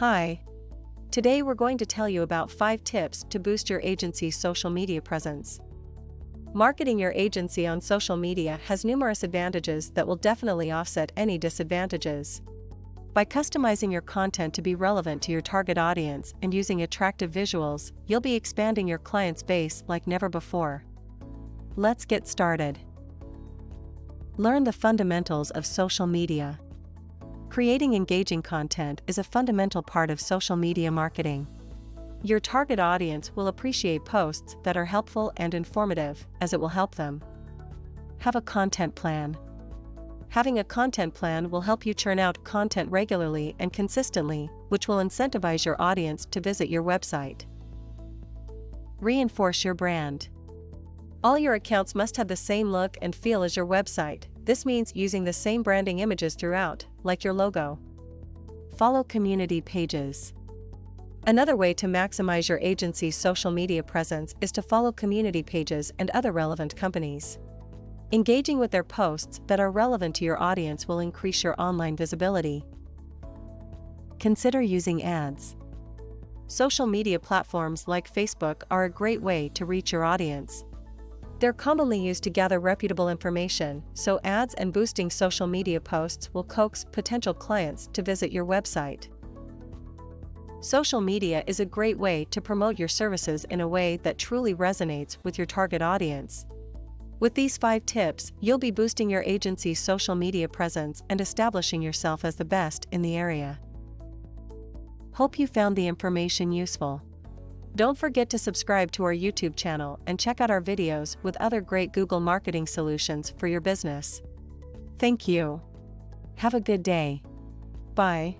Hi. Today we're going to tell you about 5 tips to boost your agency's social media presence. Marketing your agency on social media has numerous advantages that will definitely offset any disadvantages. By customizing your content to be relevant to your target audience and using attractive visuals, you'll be expanding your client's base like never before. Let's get started. Learn the fundamentals of social media. Creating engaging content is a fundamental part of social media marketing. Your target audience will appreciate posts that are helpful and informative, as it will help them. Have a content plan. Having a content plan will help you churn out content regularly and consistently, which will incentivize your audience to visit your website. Reinforce your brand. All your accounts must have the same look and feel as your website. This means using the same branding images throughout, like your logo. Follow community pages. Another way to maximize your agency's social media presence is to follow community pages and other relevant companies. Engaging with their posts that are relevant to your audience will increase your online visibility. Consider using ads. Social media platforms like Facebook are a great way to reach your audience. They're commonly used to gather reputable information, so ads and boosting social media posts will coax potential clients to visit your website. Social media is a great way to promote your services in a way that truly resonates with your target audience. With these 5 tips, you'll be boosting your agency's social media presence and establishing yourself as the best in the area. Hope you found the information useful. Don't forget to subscribe to our YouTube channel and check out our videos with other great Google marketing solutions for your business. Thank you. Have a good day. Bye.